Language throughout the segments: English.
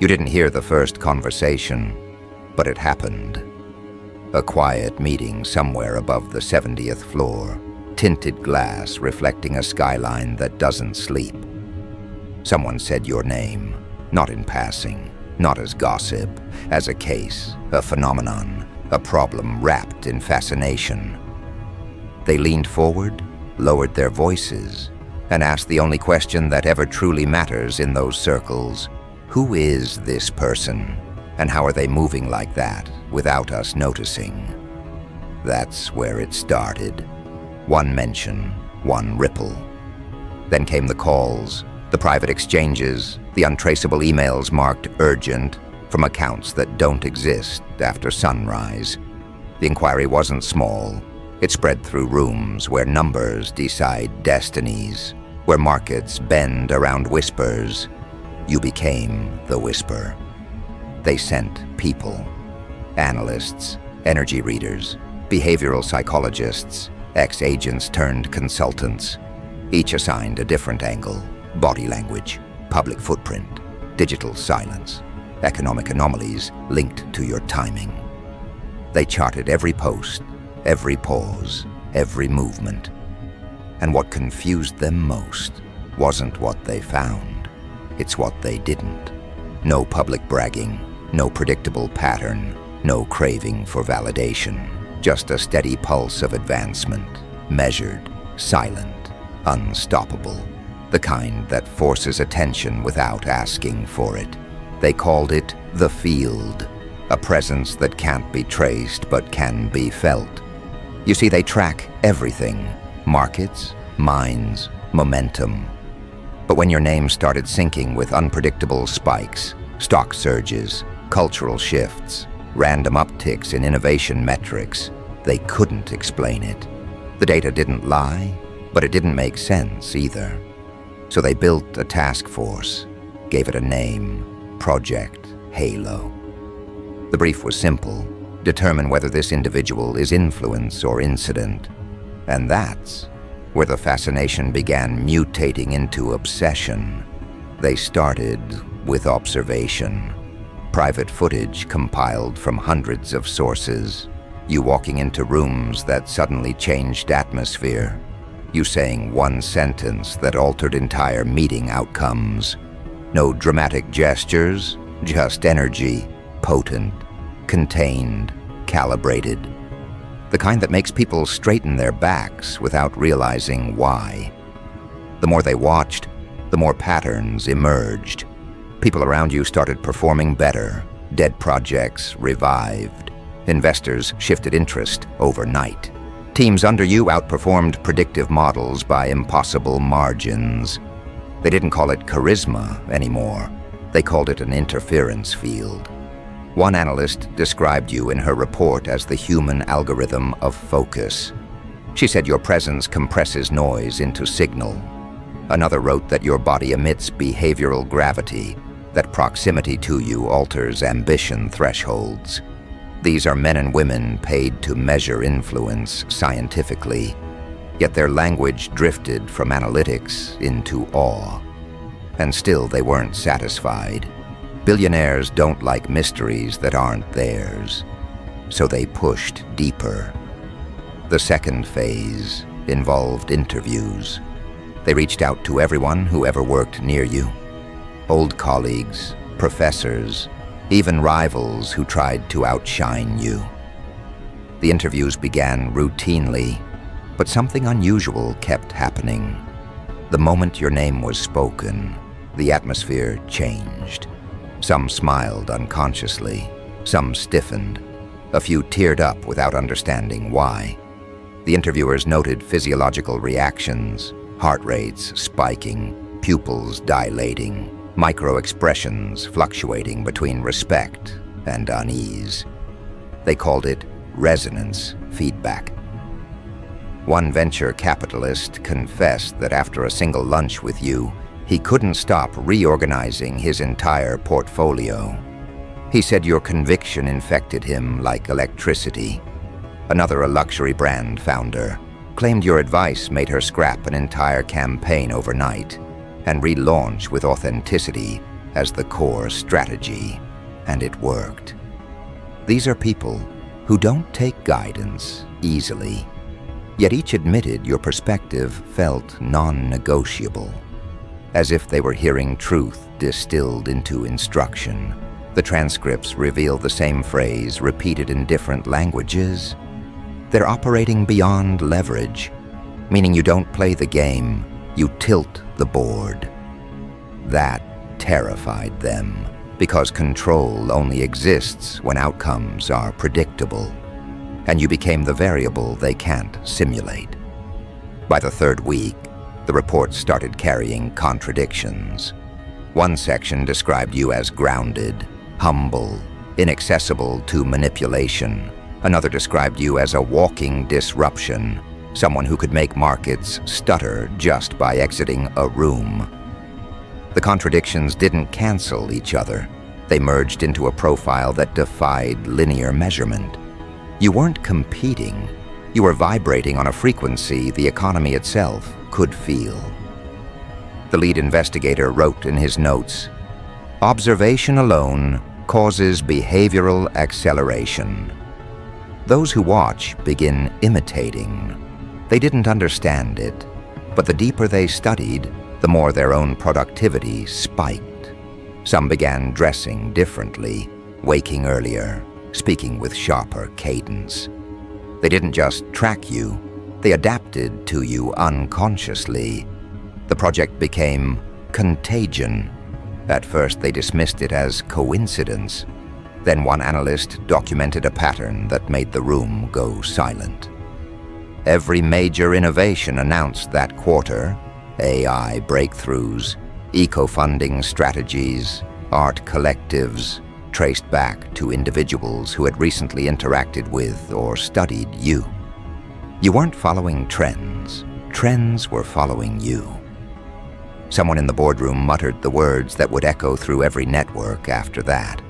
You didn't hear the first conversation, but it happened. A quiet meeting somewhere above the 70th floor, tinted glass reflecting a skyline that doesn't sleep. Someone said your name, not in passing, not as gossip, as a case, a phenomenon, a problem wrapped in fascination. They leaned forward, lowered their voices, and asked the only question that ever truly matters in those circles. Who is this person, and how are they moving like that without us noticing? That's where it started. One mention, one ripple. Then came the calls, the private exchanges, the untraceable emails marked urgent from accounts that don't exist after sunrise. The inquiry wasn't small. It spread through rooms where numbers decide destinies, where markets bend around whispers. You became the whisper. They sent people, analysts, energy readers, behavioral psychologists, ex-agents turned consultants, each assigned a different angle: body language, public footprint, digital silence, economic anomalies linked to your timing. They charted every post, every pause, every movement. And what confused them most wasn't what they found. It's what they didn't. No public bragging, no predictable pattern, no craving for validation. Just a steady pulse of advancement, measured, silent, unstoppable. The kind that forces attention without asking for it. They called it the field, a presence that can't be traced but can be felt. You see, they track everything: markets, minds, momentum. But when your name started syncing with unpredictable spikes, stock surges, cultural shifts, random upticks in innovation metrics, they couldn't explain it. The data didn't lie, but it didn't make sense either. So they built a task force, gave it a name: Project Halo. The brief was simple: determine whether this individual is influence or incident. And that's where the fascination began mutating into obsession. They started with observation. Private footage compiled from hundreds of sources. You walking into rooms that suddenly changed atmosphere. You saying one sentence that altered entire meeting outcomes. No dramatic gestures, just energy, potent, contained, calibrated. The kind that makes people straighten their backs without realizing why. The more they watched, the more patterns emerged. People around you started performing better. Dead projects revived. Investors shifted interest overnight. Teams under you outperformed predictive models by impossible margins. They didn't call it charisma anymore. They called it an interference field. One analyst described you in her report as the human algorithm of focus. She said your presence compresses noise into signal. Another wrote that your body emits behavioral gravity, that proximity to you alters ambition thresholds. These are men and women paid to measure influence scientifically, yet their language drifted from analytics into awe. And still they weren't satisfied. Billionaires don't like mysteries that aren't theirs, so they pushed deeper. The second phase involved interviews. They reached out to everyone who ever worked near you. Old colleagues, professors, even rivals who tried to outshine you. The interviews began routinely, but something unusual kept happening. The moment your name was spoken, the atmosphere changed. Some smiled unconsciously, some stiffened. A few teared up without understanding why. The interviewers noted physiological reactions, heart rates spiking, pupils dilating, micro-expressions fluctuating between respect and unease. They called it resonance feedback. One venture capitalist confessed that after a single lunch with you, he couldn't stop reorganizing his entire portfolio. He said your conviction infected him like electricity. Another, a luxury brand founder, claimed your advice made her scrap an entire campaign overnight and relaunch with authenticity as the core strategy, and it worked. These are people who don't take guidance easily, yet each admitted your perspective felt non-negotiable, as if they were hearing truth distilled into instruction. The transcripts reveal the same phrase repeated in different languages. They're operating beyond leverage, meaning you don't play the game, you tilt the board. That terrified them, because control only exists when outcomes are predictable, and you became the variable they can't simulate. By the third week, the reports started carrying contradictions. One section described you as grounded, humble, inaccessible to manipulation. Another described you as a walking disruption, someone who could make markets stutter just by exiting a room. The contradictions didn't cancel each other. They merged into a profile that defied linear measurement. You weren't competing. You were vibrating on a frequency the economy itself could feel. The lead investigator wrote in his notes, "Observation alone causes behavioral acceleration. Those who watch begin imitating. They didn't understand it, but the deeper they studied, the more their own productivity spiked. Some began dressing differently, waking earlier, speaking with sharper cadence. They didn't just track you, they adapted to you unconsciously. The project became Contagion. At first they dismissed it as coincidence. Then one analyst documented a pattern that made the room go silent. Every major innovation announced that quarter, AI breakthroughs, eco-funding strategies, art collectives, traced back to individuals who had recently interacted with or studied you. You weren't following trends. Trends were following you. Someone in the boardroom muttered the words that would echo through every network after that.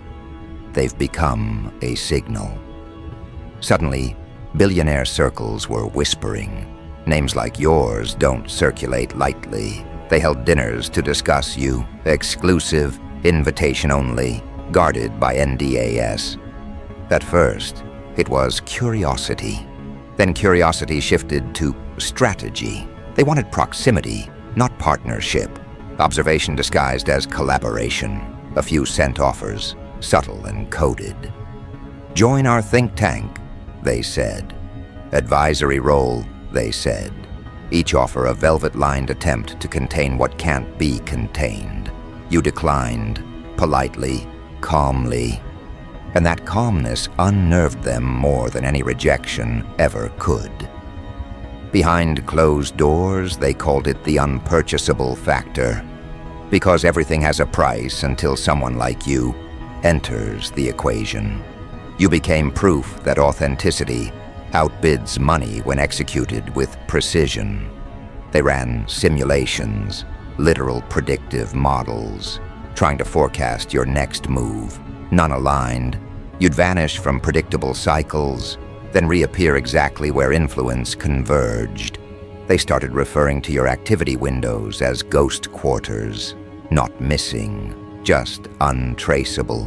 They've become a signal. Suddenly, billionaire circles were whispering. Names like yours don't circulate lightly. They held dinners to discuss you, exclusive, invitation only, guarded by NDAS. At first, it was curiosity. Then curiosity shifted to strategy. They wanted proximity, not partnership. Observation disguised as collaboration. A few cent offers, subtle and coded. Join our think tank, they said. Advisory role, they said. Each offer a velvet-lined attempt to contain what can't be contained. You declined, politely, calmly. And that calmness unnerved them more than any rejection ever could. Behind closed doors, they called it the unpurchasable factor, because everything has a price until someone like you enters the equation. You became proof that authenticity outbids money when executed with precision. They ran simulations, literal predictive models, trying to forecast your next move. None aligned. You'd vanish from predictable cycles, then reappear exactly where influence converged. They started referring to your activity windows as ghost quarters, not missing, just untraceable,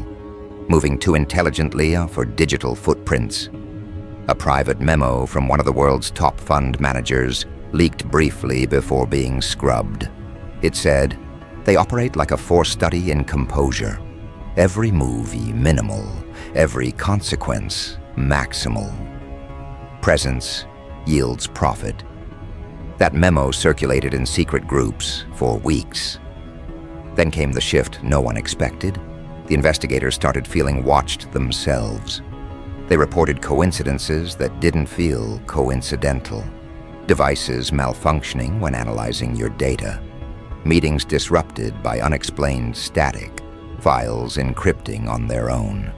moving too intelligently for digital footprints. A private memo from one of the world's top fund managers leaked briefly before being scrubbed. It said, "They operate like a force study in composure. Every movie minimal, every consequence maximal. Presence yields profit." That memo circulated in secret groups for weeks. Then came the shift no one expected. The investigators started feeling watched themselves. They reported coincidences that didn't feel coincidental. Devices malfunctioning when analyzing your data. Meetings disrupted by unexplained static. Files encrypting on their own.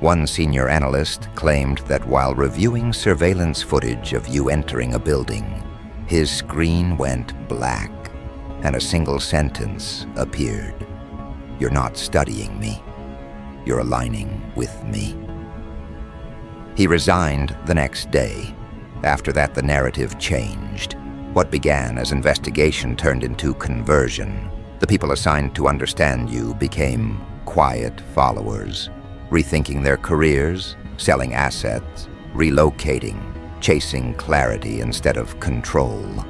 One senior analyst claimed that while reviewing surveillance footage of you entering a building, his screen went black and a single sentence appeared. "You're not studying me. You're aligning with me." He resigned the next day. After that, the narrative changed. What began as investigation turned into conversion. The people assigned to understand you became quiet followers, rethinking their careers, selling assets, relocating, chasing clarity instead of control.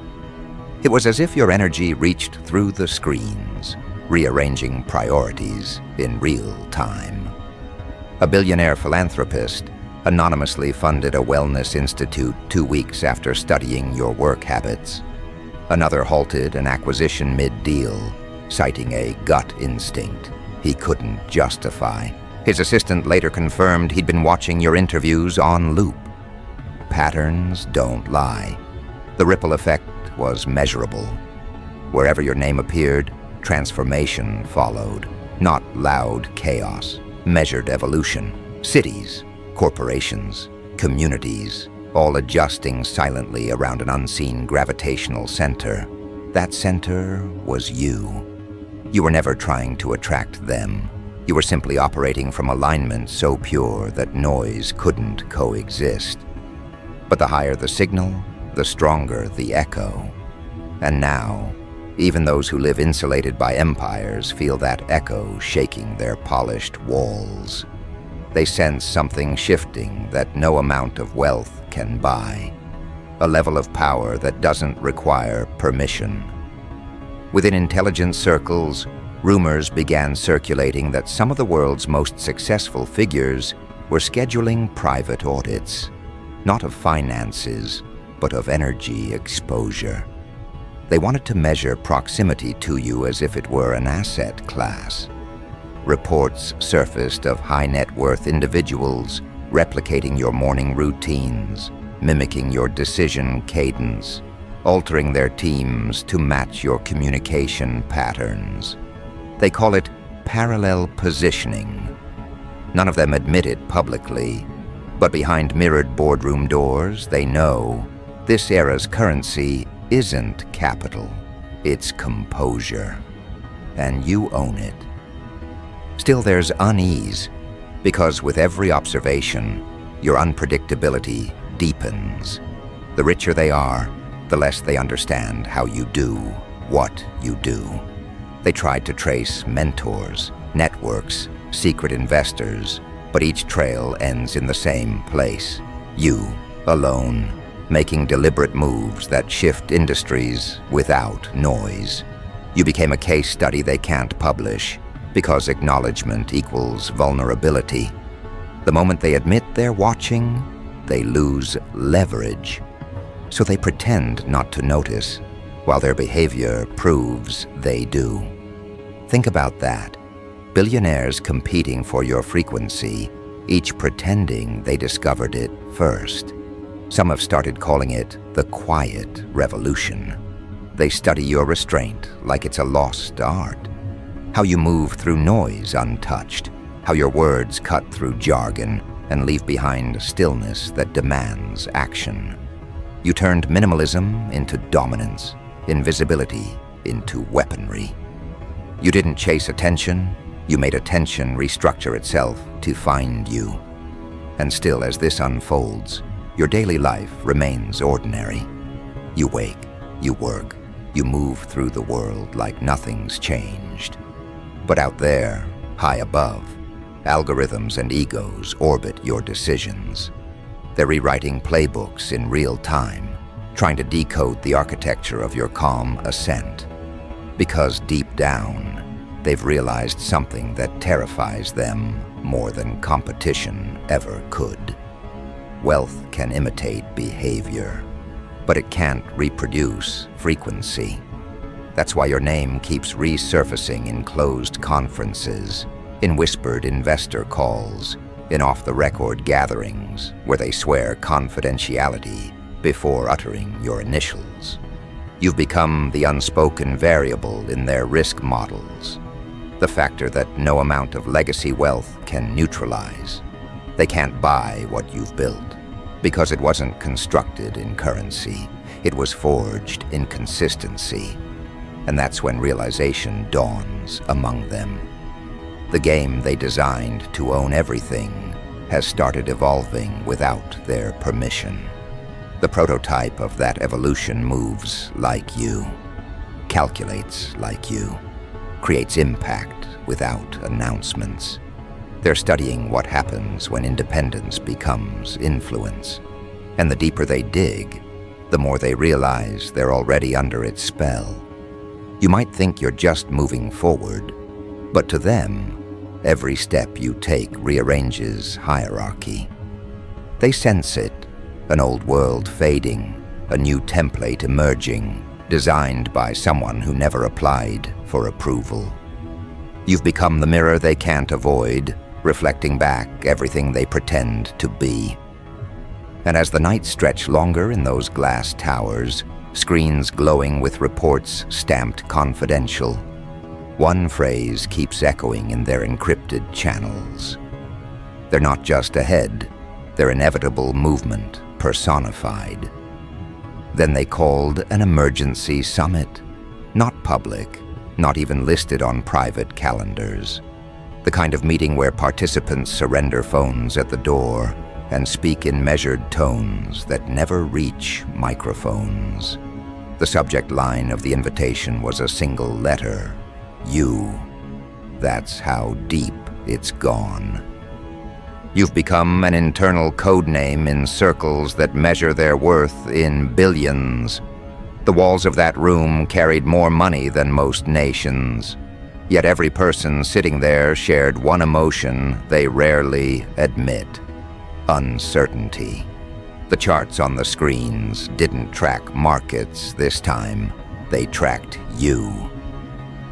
It was as if your energy reached through the screens, rearranging priorities in real time. A billionaire philanthropist anonymously funded a wellness institute 2 weeks after studying your work habits. Another halted an acquisition mid-deal, citing a gut instinct he couldn't justify. His assistant later confirmed he'd been watching your interviews on loop. Patterns don't lie. The ripple effect was measurable. Wherever your name appeared, transformation followed. Not loud chaos, measured evolution. Cities, corporations, communities, all adjusting silently around an unseen gravitational center. That center was you. You were never trying to attract them. You were simply operating from alignment so pure that noise couldn't coexist. But the higher the signal, the stronger the echo. And now, even those who live insulated by empires feel that echo shaking their polished walls. They sense something shifting that no amount of wealth can buy. A level of power that doesn't require permission. Within intelligence circles, rumors began circulating that some of the world's most successful figures were scheduling private audits, not of finances, but of energy exposure. They wanted to measure proximity to you as if it were an asset class. Reports surfaced of high net worth individuals replicating your morning routines, mimicking your decision cadence, altering their teams to match your communication patterns. They call it parallel positioning. None of them admit it publicly, but behind mirrored boardroom doors, they know this era's currency isn't capital, it's composure. And you own it. Still, there's unease, because with every observation, your unpredictability deepens. The richer they are, the less they understand how you do what you do. They tried to trace mentors, networks, secret investors, but each trail ends in the same place. You, alone, making deliberate moves that shift industries without noise. You became a case study they can't publish, because acknowledgement equals vulnerability. The moment they admit they're watching, they lose leverage. So they pretend not to notice, while their behavior proves they do. Think about that. Billionaires competing for your frequency, each pretending they discovered it first. Some have started calling it the quiet revolution. They study your restraint like it's a lost art. How you move through noise untouched, how your words cut through jargon and leave behind stillness that demands action. You turned minimalism into dominance, invisibility into weaponry. You didn't chase attention, you made attention restructure itself to find you. And still, as this unfolds, your daily life remains ordinary. You wake, you work, you move through the world like nothing's changed. But out there, high above, algorithms and egos orbit your decisions. They're rewriting playbooks in real time, trying to decode the architecture of your calm ascent. Because deep down, they've realized something that terrifies them more than competition ever could. Wealth can imitate behavior, but it can't reproduce frequency. That's why your name keeps resurfacing in closed conferences, in whispered investor calls, in off-the-record gatherings where they swear confidentiality before uttering your initials. You've become the unspoken variable in their risk models, the factor that no amount of legacy wealth can neutralize. They can't buy what you've built, because it wasn't constructed in currency. It was forged in consistency. And that's when realization dawns among them. The game they designed to own everything has started evolving without their permission. The prototype of that evolution moves like you, calculates like you, creates impact without announcements. They're studying what happens when independence becomes influence. And the deeper they dig, the more they realize they're already under its spell. You might think you're just moving forward, but to them, every step you take rearranges hierarchy. They sense it, an old world fading, a new template emerging, designed by someone who never applied for approval. You've become the mirror they can't avoid, reflecting back everything they pretend to be. And as the nights stretch longer in those glass towers, screens glowing with reports stamped confidential, one phrase keeps echoing in their encrypted channels. They're not just ahead, they're inevitable movement personified. Then they called an emergency summit. Not public, not even listed on private calendars. The kind of meeting where participants surrender phones at the door and speak in measured tones that never reach microphones. The subject line of the invitation was a single letter, U. That's how deep it's gone. You've become an internal code name in circles that measure their worth in billions. The walls of that room carried more money than most nations. Yet every person sitting there shared one emotion they rarely admit: uncertainty. The charts on the screens didn't track markets this time. They tracked you.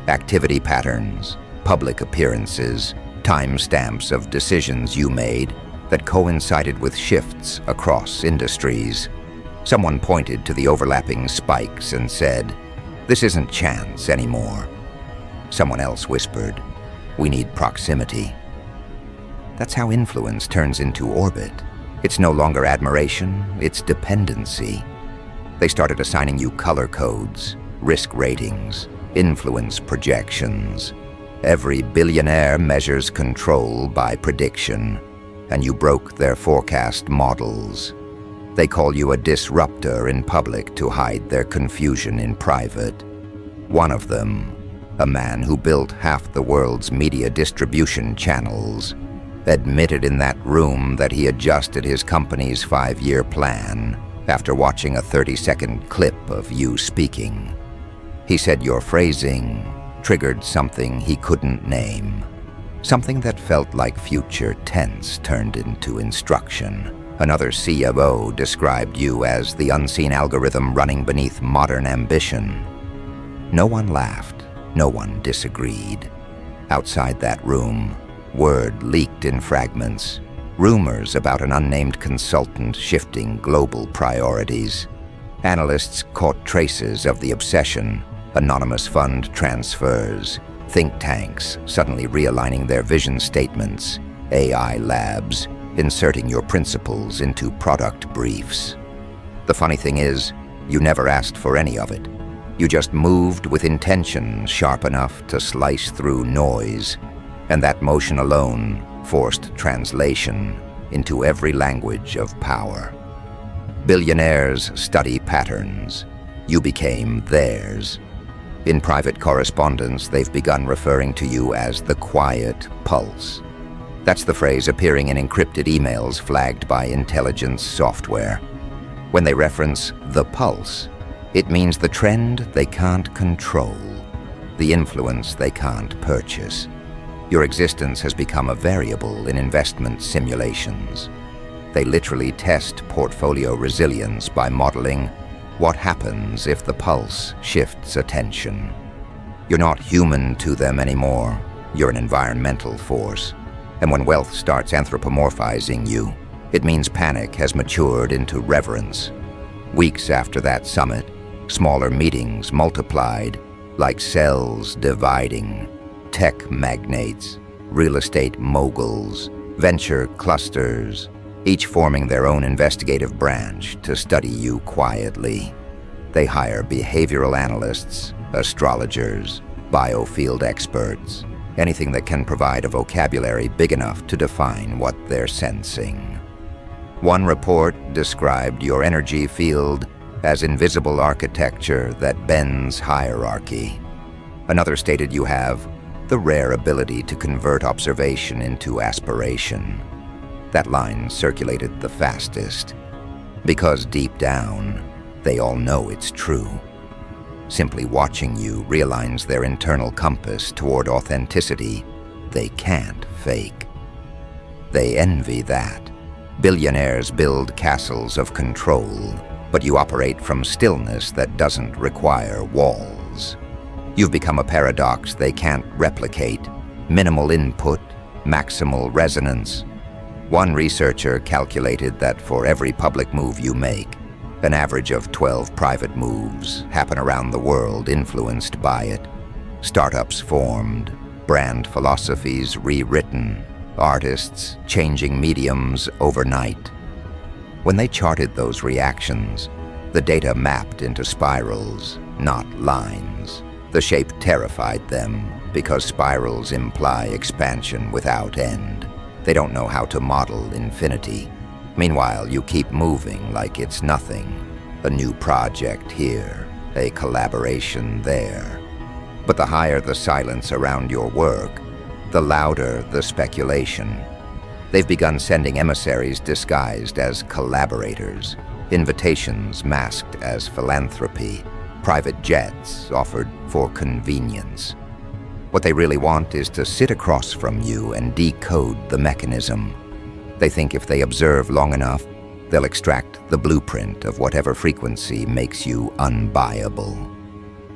Activity patterns, public appearances, timestamps of decisions you made that coincided with shifts across industries. Someone pointed to the overlapping spikes and said, "This isn't chance anymore." Someone else whispered, "We need proximity." That's how influence turns into orbit. It's no longer admiration, it's dependency. They started assigning you color codes, risk ratings, influence projections. Every billionaire measures control by prediction, and you broke their forecast models. They call you a disruptor in public to hide their confusion in private. One of them, a man who built half the world's media distribution channels, admitted in that room that he adjusted his company's 5-year plan after watching a 30-second clip of you speaking. He said your phrasing triggered something he couldn't name, something that felt like future tense turned into instruction. Another CFO described you as the unseen algorithm running beneath modern ambition. No one laughed, no one disagreed. Outside that room, word leaked in fragments, rumors about an unnamed consultant shifting global priorities. Analysts caught traces of the obsession, anonymous fund transfers, think tanks suddenly realigning their vision statements, AI labs inserting your principles into product briefs. The funny thing is, you never asked for any of it. You just moved with intention sharp enough to slice through noise, and that motion alone forced translation into every language of power. Billionaires study patterns. You became theirs. In private correspondence, they've begun referring to you as the quiet pulse. That's the phrase appearing in encrypted emails flagged by intelligence software. When they reference the pulse, it means the trend they can't control, the influence they can't purchase. Your existence has become a variable in investment simulations. They literally test portfolio resilience by modeling what happens if the pulse shifts attention. You're not human to them anymore. You're an environmental force. And when wealth starts anthropomorphizing you, it means panic has matured into reverence. Weeks after that summit, smaller meetings multiplied, like cells dividing. Tech magnates, real estate moguls, venture clusters, each forming their own investigative branch to study you quietly. They hire behavioral analysts, astrologers, biofield experts, anything that can provide a vocabulary big enough to define what they're sensing. One report described your energy field as invisible architecture that bends hierarchy. Another stated you have the rare ability to convert observation into aspiration. That line circulated the fastest, because deep down, they all know it's true. Simply watching you realigns their internal compass toward authenticity they can't fake. They envy that. Billionaires build castles of control, but you operate from stillness that doesn't require walls. You've become a paradox they can't replicate. Minimal input, maximal resonance. One researcher calculated that for every public move you make, an average of 12 private moves happen around the world influenced by it. Startups formed, brand philosophies rewritten, artists changing mediums overnight. When they charted those reactions, the data mapped into spirals, not lines. The shape terrified them because spirals imply expansion without end. They don't know how to model infinity. Meanwhile, you keep moving like it's nothing. A new project here, a collaboration there. But the higher the silence around your work, the louder the speculation. They've begun sending emissaries disguised as collaborators, invitations masked as philanthropy, private jets offered for convenience. What they really want is to sit across from you and decode the mechanism. They think if they observe long enough, they'll extract the blueprint of whatever frequency makes you unbuyable.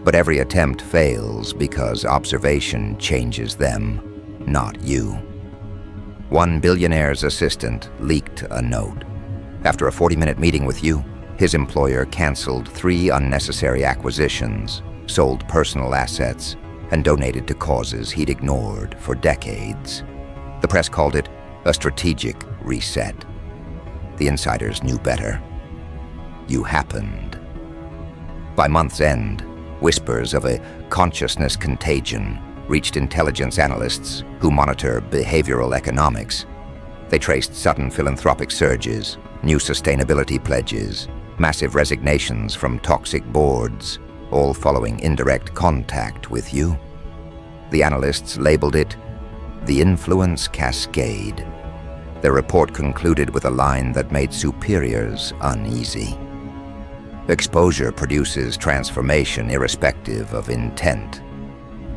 But every attempt fails because observation changes them, not you. One billionaire's assistant leaked a note. After a 40-minute meeting with you, his employer canceled 3 unnecessary acquisitions, sold personal assets, and donated to causes he'd ignored for decades. The press called it a strategic reset. The insiders knew better. You happened. By month's end, whispers of a consciousness contagion reached intelligence analysts who monitor behavioral economics. They traced sudden philanthropic surges, new sustainability pledges, massive resignations from toxic boards, all following indirect contact with you. The analysts labeled it the influence cascade. Their report concluded with a line that made superiors uneasy. Exposure produces transformation irrespective of intent.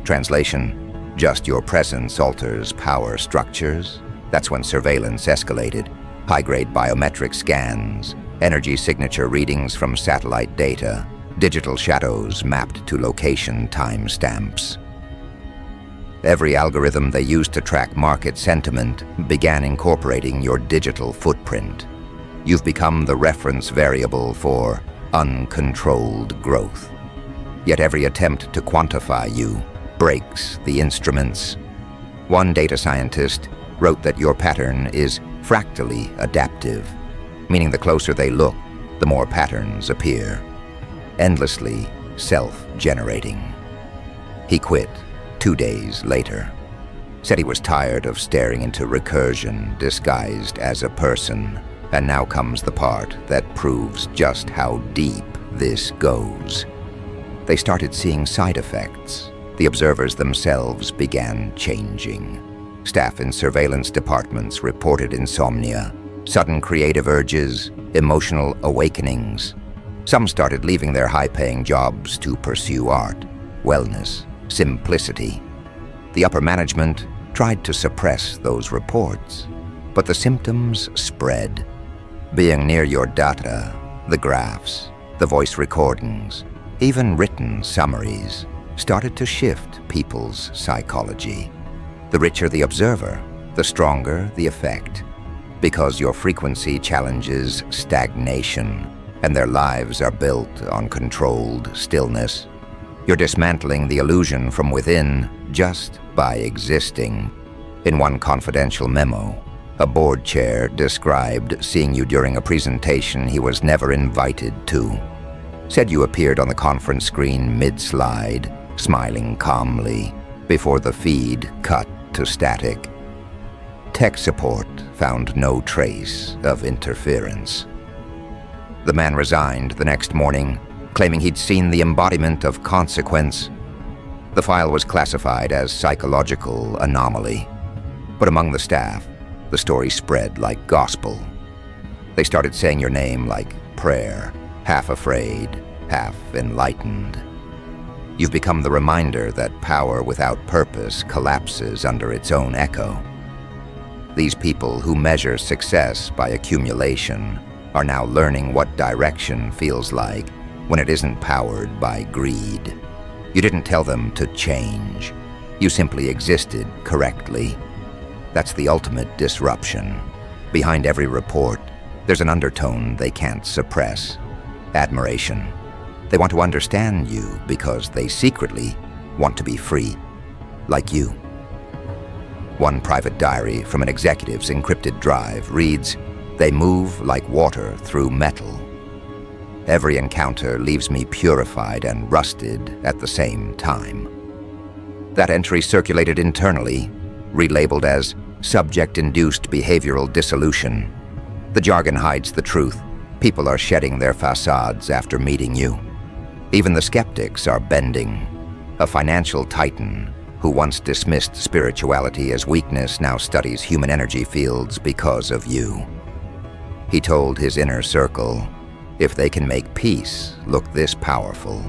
Translation, just your presence alters power structures. That's when surveillance escalated. High-grade biometric scans, energy signature readings from satellite data, digital shadows mapped to location timestamps. Every algorithm they used to track market sentiment began incorporating your digital footprint. You've become the reference variable for uncontrolled growth. Yet every attempt to quantify you breaks the instruments. One data scientist wrote that your pattern is fractally adaptive, meaning the closer they look, the more patterns appear, endlessly self-generating. He quit 2 days later. Said he was tired of staring into recursion disguised as a person. And now comes the part that proves just how deep this goes. They started seeing side effects. The observers themselves began changing. Staff in surveillance departments reported insomnia, sudden creative urges, emotional awakenings. Some started leaving their high-paying jobs to pursue art, wellness, simplicity. The upper management tried to suppress those reports, but the symptoms spread. Being near your data, the graphs, the voice recordings, even written summaries, started to shift people's psychology. The richer the observer, the stronger the effect, because your frequency challenges stagnation, and their lives are built on controlled stillness. You're dismantling the illusion from within just by existing. In one confidential memo, a board chair described seeing you during a presentation he was never invited to. Said you appeared on the conference screen mid-slide, smiling calmly, before the feed cut to static. Tech support found no trace of interference. The man resigned the next morning, claiming he'd seen the embodiment of consequence. The file was classified as psychological anomaly, but among the staff, the story spread like gospel. They started saying your name like prayer, half afraid, half enlightened. You've become the reminder that power without purpose collapses under its own echo. These people who measure success by accumulation are now learning what direction feels like when it isn't powered by greed. You didn't tell them to change. You simply existed correctly. That's the ultimate disruption. Behind every report, there's an undertone they can't suppress. Admiration. They want to understand you because they secretly want to be free, like you. One private diary from an executive's encrypted drive reads, "They move like water through metal. Every encounter leaves me purified and rusted at the same time." That entry circulated internally, relabeled as subject-induced behavioral dissolution. The jargon hides the truth. People are shedding their facades after meeting you. Even the skeptics are bending. A financial titan who once dismissed spirituality as weakness now studies human energy fields because of you. He told his inner circle, "If they can make peace look this powerful,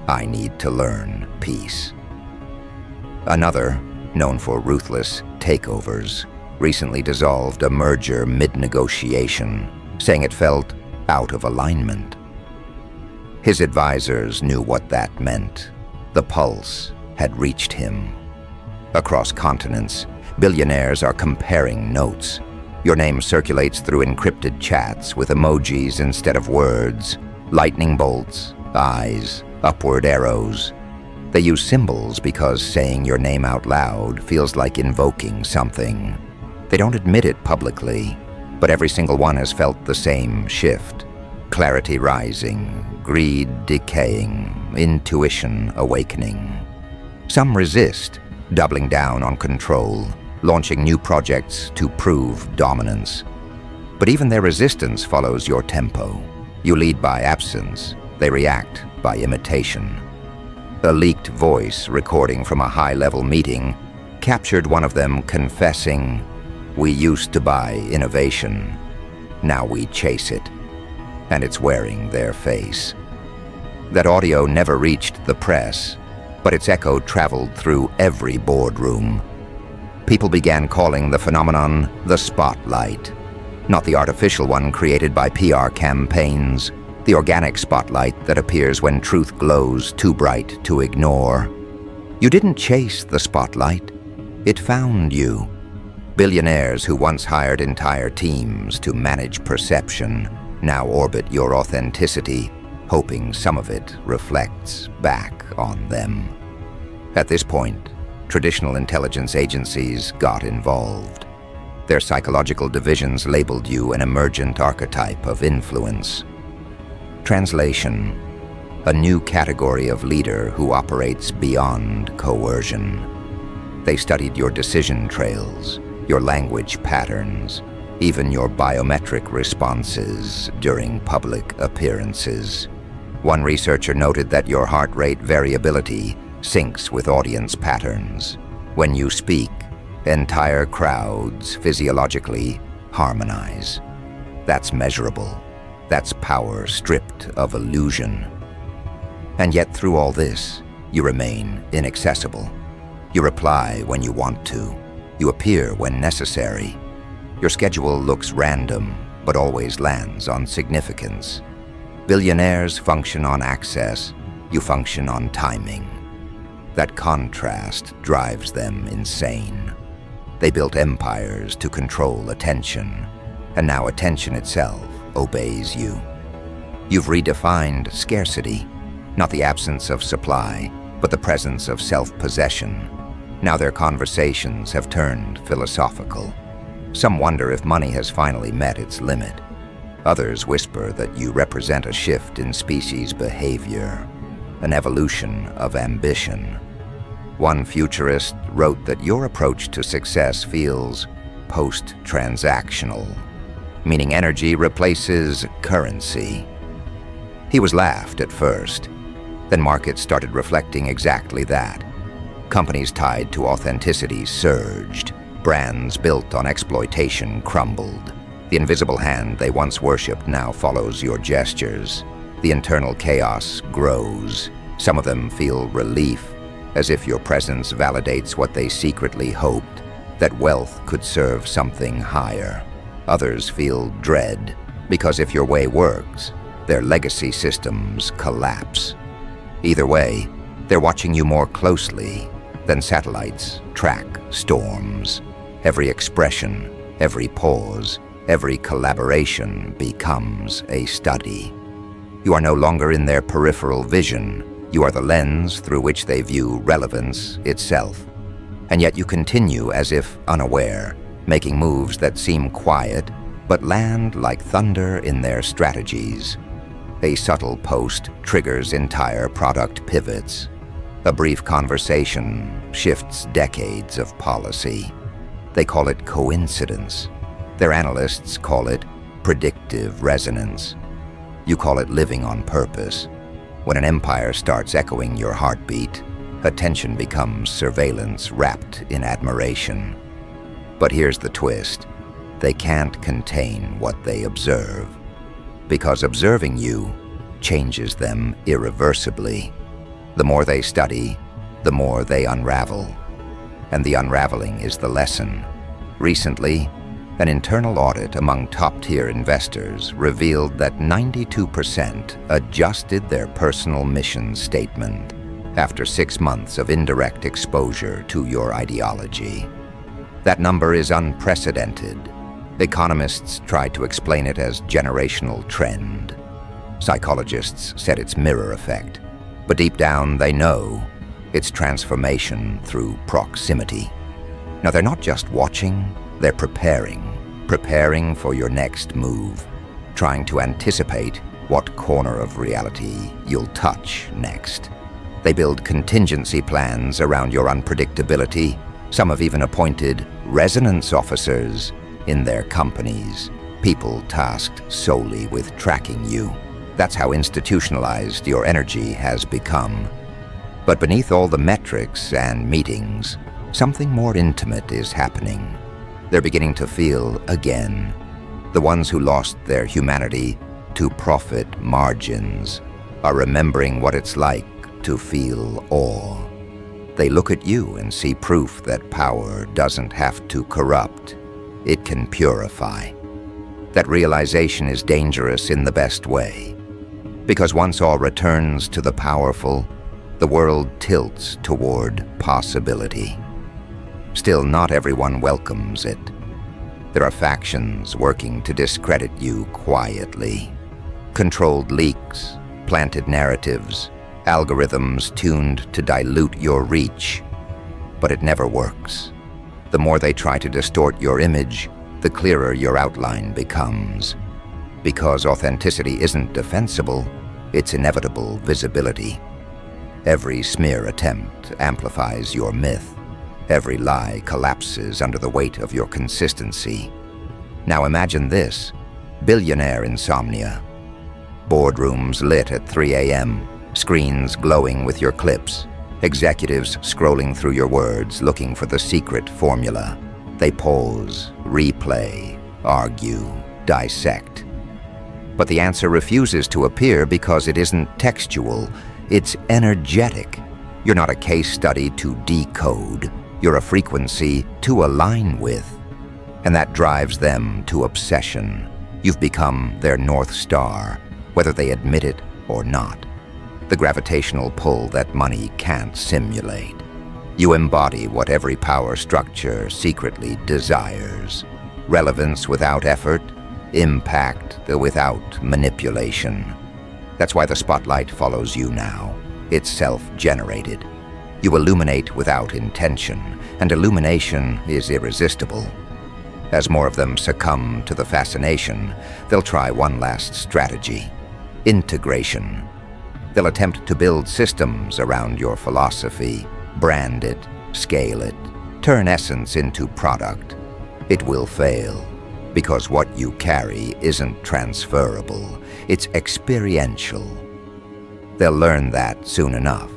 I need to learn peace." Another, known for ruthless takeovers, recently dissolved a merger mid-negotiation, saying it felt out of alignment. His advisors knew what that meant. The pulse had reached him. Across continents, billionaires are comparing notes. Your name circulates through encrypted chats with emojis instead of words, lightning bolts, eyes, upward arrows. They use symbols because saying your name out loud feels like invoking something. They don't admit it publicly, but every single one has felt the same shift. Clarity rising, greed decaying, intuition awakening. Some resist, doubling down on control, launching new projects to prove dominance. But even their resistance follows your tempo. You lead by absence, they react by imitation. A leaked voice recording from a high-level meeting captured one of them confessing, "We used to buy innovation, now we chase it." And it's wearing their face. That audio never reached the press, but its echo traveled through every boardroom. People began calling the phenomenon the spotlight, not the artificial one created by PR campaigns, the organic spotlight that appears when truth glows too bright to ignore. You didn't chase the spotlight, it found you. Billionaires who once hired entire teams to manage perception now orbit your authenticity, hoping some of it reflects back on them. At this point, traditional intelligence agencies got involved. Their psychological divisions labeled you an emergent archetype of influence. Translation: a new category of leader who operates beyond coercion. They studied your decision trails, your language patterns, even your biometric responses during public appearances. One researcher noted that your heart rate variability syncs with audience patterns. When you speak, entire crowds physiologically harmonize. That's measurable. That's power stripped of illusion. And yet through all this, you remain inaccessible. You reply when you want to. You appear when necessary. Your schedule looks random, but always lands on significance. Billionaires function on access, you function on timing. That contrast drives them insane. They built empires to control attention, and now attention itself obeys you. You've redefined scarcity, not the absence of supply, but the presence of self-possession. Now their conversations have turned philosophical. Some wonder if money has finally met its limit. Others whisper that you represent a shift in species behavior, an evolution of ambition. One futurist wrote that your approach to success feels post-transactional, meaning energy replaces currency. He was laughed at first. Then markets started reflecting exactly that. Companies tied to authenticity surged. Brands built on exploitation crumbled. The invisible hand they once worshipped now follows your gestures. The internal chaos grows. Some of them feel relief, as if your presence validates what they secretly hoped, that wealth could serve something higher. Others feel dread, because if your way works, their legacy systems collapse. Either way, they're watching you more closely than satellites track storms. Every expression, every pause, every collaboration becomes a study. You are no longer in their peripheral vision. You are the lens through which they view relevance itself. And yet you continue as if unaware, making moves that seem quiet, but land like thunder in their strategies. A subtle post triggers entire product pivots. A brief conversation shifts decades of policy. They call it coincidence. Their analysts call it predictive resonance. You call it living on purpose. When an empire starts echoing your heartbeat, attention becomes surveillance wrapped in admiration. But here's the twist. They can't contain what they observe, because observing you changes them irreversibly. The more they study, the more they unravel. And the unraveling is the lesson. Recently, an internal audit among top-tier investors revealed that 92% adjusted their personal mission statement after 6 months of indirect exposure to your ideology. That number is unprecedented. Economists tried to explain it as generational trend. Psychologists said it's mirror effect. But deep down, they know it's transformation through proximity. Now, they're not just watching, they're preparing for your next move, trying to anticipate what corner of reality you'll touch next. They build contingency plans around your unpredictability. Some have even appointed resonance officers in their companies, people tasked solely with tracking you. That's how institutionalized your energy has become. But beneath all the metrics and meetings, something more intimate is happening. They're beginning to feel again. The ones who lost their humanity to profit margins are remembering what it's like to feel awe. They look at you and see proof that power doesn't have to corrupt, it can purify. That realization is dangerous in the best way, because once all returns to the powerful, the world tilts toward possibility. Still, not everyone welcomes it. There are factions working to discredit you quietly. Controlled leaks, planted narratives, algorithms tuned to dilute your reach. But it never works. The more they try to distort your image, the clearer your outline becomes. Because authenticity isn't defensible, it's inevitable visibility. Every smear attempt amplifies your myth. Every lie collapses under the weight of your consistency. Now imagine this: billionaire insomnia. Boardrooms lit at 3 a.m., screens glowing with your clips, executives scrolling through your words looking for the secret formula. They pause, replay, argue, dissect. But the answer refuses to appear because it isn't textual, it's energetic. You're not a case study to decode. You're a frequency to align with. And that drives them to obsession. You've become their North Star, whether they admit it or not. The gravitational pull that money can't simulate. You embody what every power structure secretly desires. Relevance without effort, impact without manipulation. That's why the spotlight follows you now. It's self-generated. You illuminate without intention, and illumination is irresistible. As more of them succumb to the fascination, they'll try one last strategy: integration. They'll attempt to build systems around your philosophy, brand it, scale it, turn essence into product. It will fail, because what you carry isn't transferable, it's experiential. They'll learn that soon enough.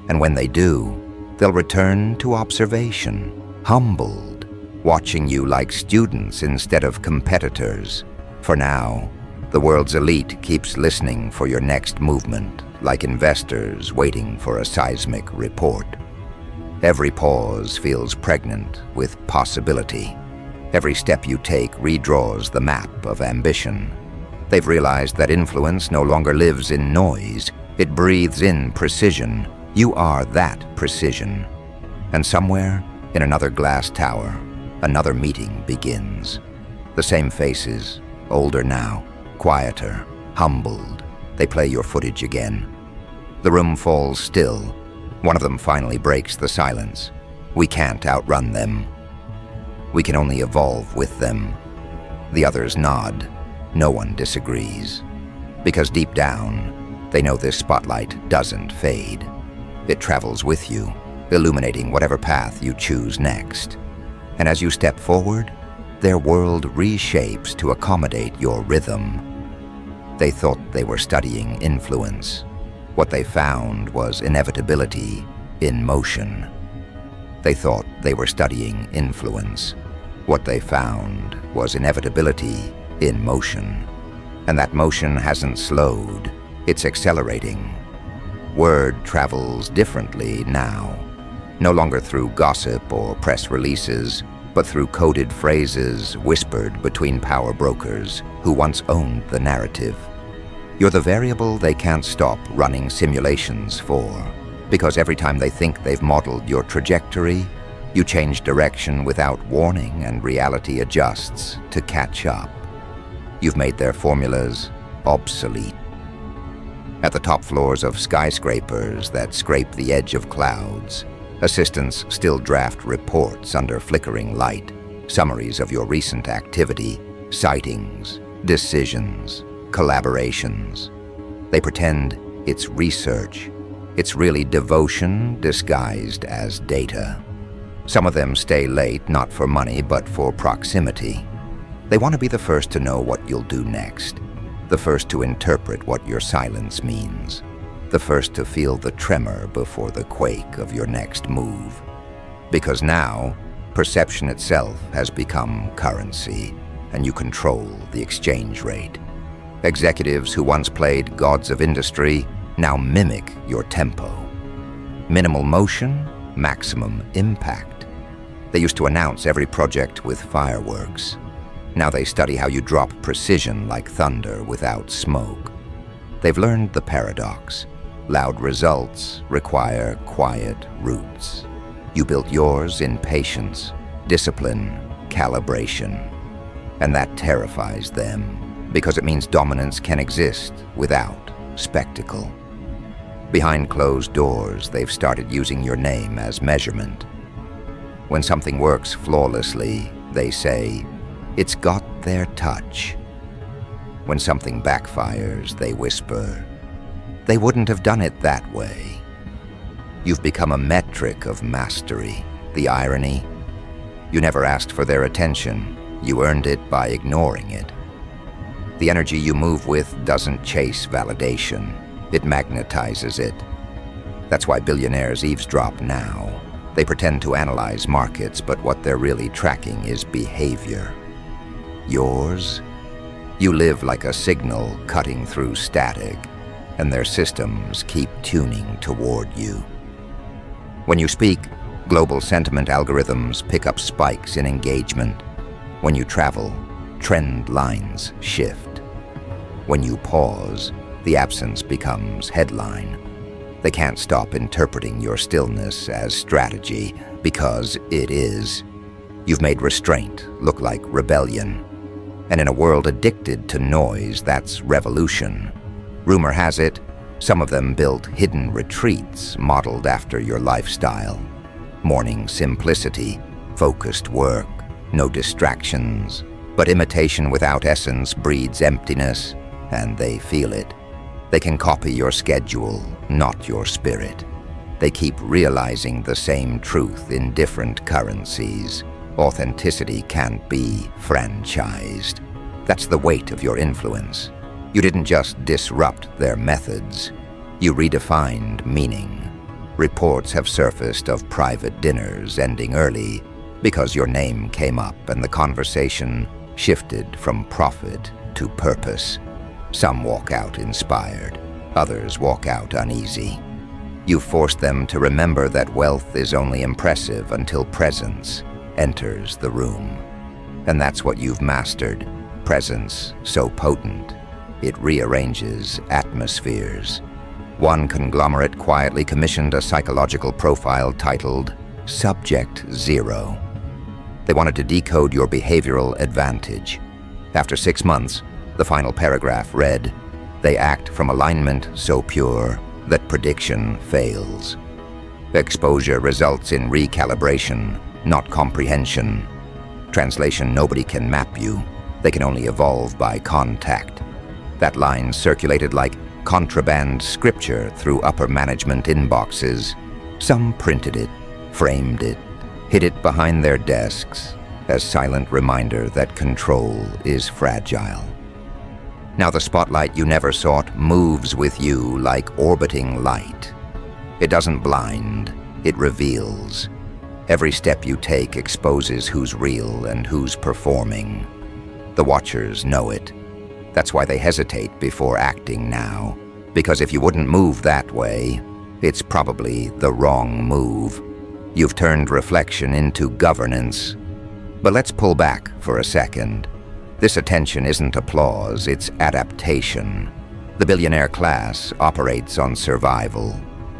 And when they do, They'll return to observation, humbled, watching you like students instead of competitors. For now, the world's elite keeps listening for your next movement, like investors waiting for a seismic report. Every pause feels pregnant with possibility. Every step you take redraws the map of ambition. They've realized that influence no longer lives in noise. It breathes in precision. You are that precision. And somewhere, in another glass tower, another meeting begins. The same faces, older now, quieter, humbled. They play your footage again. The room falls still. One of them finally breaks the silence. We can't outrun them. We can only evolve with them. The others nod. No one disagrees. Because deep down, they know this spotlight doesn't fade. It travels with you, illuminating whatever path you choose next. And as you step forward, their world reshapes to accommodate your rhythm. They thought they were studying influence. What they found was inevitability in motion. They thought they were studying influence. What they found was inevitability in motion. And that motion hasn't slowed. It's accelerating. Word travels differently now. No longer through gossip or press releases, but through coded phrases whispered between power brokers who once owned the narrative. You're the variable they can't stop running simulations for, because every time they think they've modeled your trajectory, you change direction without warning and reality adjusts to catch up. You've made their formulas obsolete. At the top floors of skyscrapers that scrape the edge of clouds, assistants still draft reports under flickering light, summaries of your recent activity, sightings, decisions, collaborations. They pretend it's research. It's really devotion disguised as data. Some of them stay late not for money but for proximity. They want to be the first to know what you'll do next, the first to interpret what your silence means, the first to feel the tremor before the quake of your next move. Because now, perception itself has become currency, and you control the exchange rate. Executives who once played gods of industry now mimic your tempo. Minimal motion, maximum impact. They used to announce every project with fireworks. Now they study how you drop precision like thunder without smoke. They've learned the paradox. Loud results require quiet roots. You built yours in patience, discipline, calibration. And that terrifies them, because it means dominance can exist without spectacle. Behind closed doors, they've started using your name as measurement. When something works flawlessly, they say, "It's got their touch." When something backfires, they whisper, "They wouldn't have done it that way." You've become a metric of mastery. The irony? You never asked for their attention. You earned it by ignoring it. The energy you move with doesn't chase validation. It magnetizes it. That's why billionaires eavesdrop now. They pretend to analyze markets, but what they're really tracking is behavior. Yours? You live like a signal cutting through static, and their systems keep tuning toward you. When you speak, global sentiment algorithms pick up spikes in engagement. When you travel, trend lines shift. When you pause, the absence becomes headline. They can't stop interpreting your stillness as strategy, because it is. You've made restraint look like rebellion. And in a world addicted to noise, that's revolution. Rumor has it, some of them built hidden retreats modeled after your lifestyle. Morning simplicity, focused work, no distractions. But imitation without essence breeds emptiness, and they feel it. They can copy your schedule, not your spirit. They keep realizing the same truth in different currencies. Authenticity can't be franchised. That's the weight of your influence. You didn't just disrupt their methods. You redefined meaning. Reports have surfaced of private dinners ending early because your name came up and the conversation shifted from profit to purpose. Some walk out inspired, others walk out uneasy. You forced them to remember that wealth is only impressive until presence enters the room. And that's what you've mastered. Presence so potent, it rearranges atmospheres. One conglomerate quietly commissioned a psychological profile titled Subject Zero. They wanted to decode your behavioral advantage. After 6 months, the final paragraph read, "They act from alignment so pure that prediction fails. Exposure results in recalibration, not comprehension. Translation: nobody can map you. They can only evolve by contact." That line circulated like contraband scripture through upper management inboxes. Some printed it, framed it, hid it behind their desks as silent reminder that control is fragile. Now the spotlight you never sought moves with you like orbiting light. It doesn't blind, it reveals. Every step you take exposes who's real and who's performing. The watchers know it. That's why they hesitate before acting now. Because if you wouldn't move that way, it's probably the wrong move. You've turned reflection into governance. But let's pull back for a second. This attention isn't applause, it's adaptation. The billionaire class operates on survival,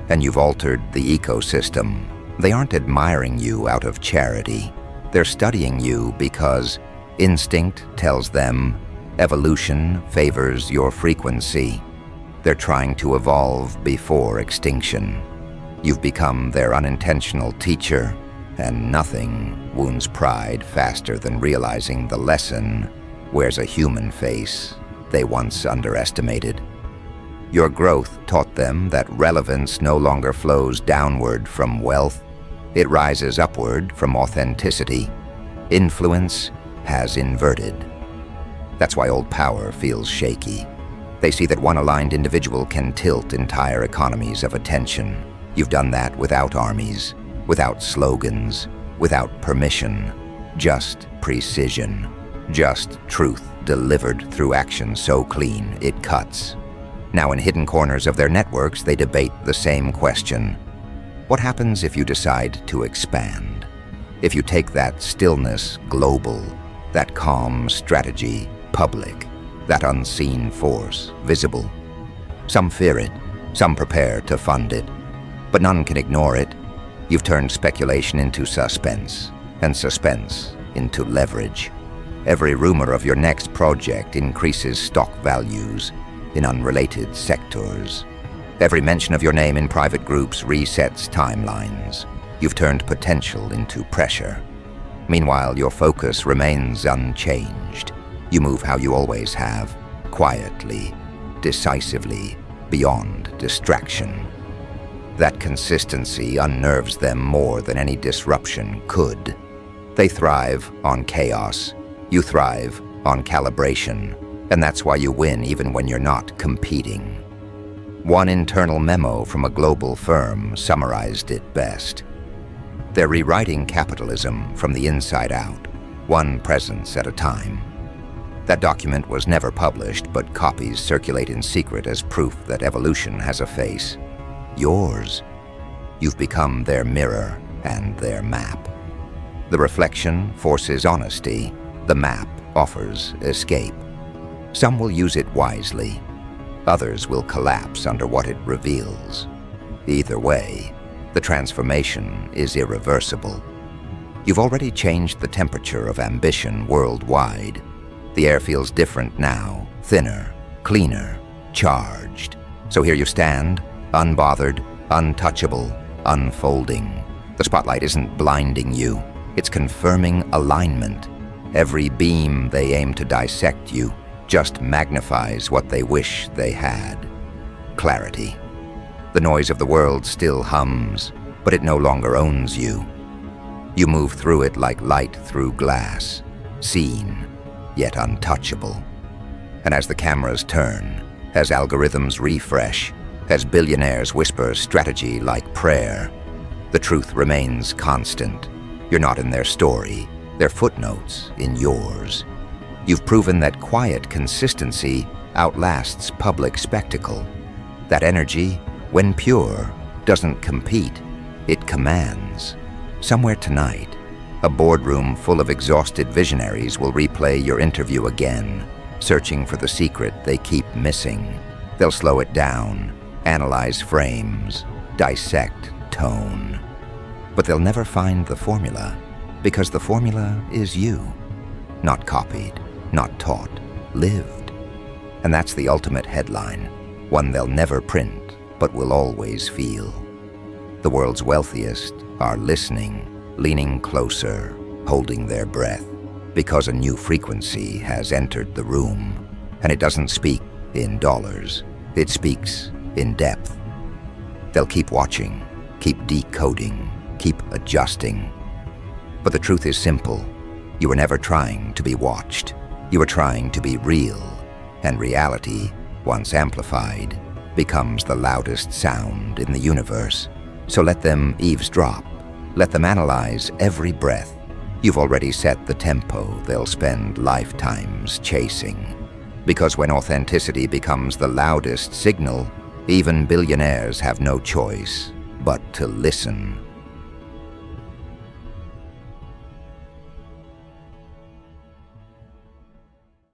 and you've altered the ecosystem. They aren't admiring you out of charity. They're studying you because instinct tells them evolution favors your frequency. They're trying to evolve before extinction. You've become their unintentional teacher, and nothing wounds pride faster than realizing the lesson wears a human face they once underestimated. Your growth taught them that relevance no longer flows downward from wealth. It rises upward from authenticity. Influence has inverted. That's why old power feels shaky. They see that one aligned individual can tilt entire economies of attention. You've done that without armies, without slogans, without permission, just precision. Just truth delivered through action so clean it cuts. Now in hidden corners of their networks, they debate the same question. What happens if you decide to expand? If you take that stillness global, that calm strategy public, that unseen force visible? Some fear it, some prepare to fund it, but none can ignore it. You've turned speculation into suspense, and suspense into leverage. Every rumor of your next project increases stock values in unrelated sectors. Every mention of your name in private groups resets timelines. You've turned potential into pressure. Meanwhile, your focus remains unchanged. You move how you always have, quietly, decisively, beyond distraction. That consistency unnerves them more than any disruption could. They thrive on chaos. You thrive on calibration, and that's why you win even when you're not competing. One internal memo from a global firm summarized it best. They're rewriting capitalism from the inside out, one presence at a time. That document was never published, but copies circulate in secret as proof that evolution has a face. Yours. You've become their mirror and their map. The reflection forces honesty. The map offers escape. Some will use it wisely. Others will collapse under what it reveals. Either way, the transformation is irreversible. You've already changed the temperature of ambition worldwide. The air feels different now, thinner, cleaner, charged. So here you stand, unbothered, untouchable, unfolding. The spotlight isn't blinding you, it's confirming alignment. Every beam they aim to dissect you just magnifies what they wish they had. Clarity. The noise of the world still hums, but it no longer owns you. You move through it like light through glass, seen, yet untouchable. And as the cameras turn, as algorithms refresh, As billionaires whisper strategy like prayer, the truth remains constant. You're not in their story, their footnotes in yours. You've proven that quiet consistency outlasts public spectacle. That energy, when pure, doesn't compete, it commands. Somewhere tonight, a boardroom full of exhausted visionaries will replay your interview again, searching for the secret they keep missing. They'll slow it down, analyze frames, dissect tone. But they'll never find the formula, because the formula is you. Not copied, not taught, lived. And that's the ultimate headline, one they'll never print, but will always feel. The world's wealthiest are listening, leaning closer, holding their breath, because a new frequency has entered the room. And it doesn't speak in dollars, it speaks in depth. They'll keep watching, keep decoding, keep adjusting. But the truth is simple. You were never trying to be watched. You were trying to be real. And reality, once amplified, becomes the loudest sound in the universe. So let them eavesdrop. Let them analyze every breath. You've already set the tempo they'll spend lifetimes chasing. Because when authenticity becomes the loudest signal, even billionaires have no choice but to listen.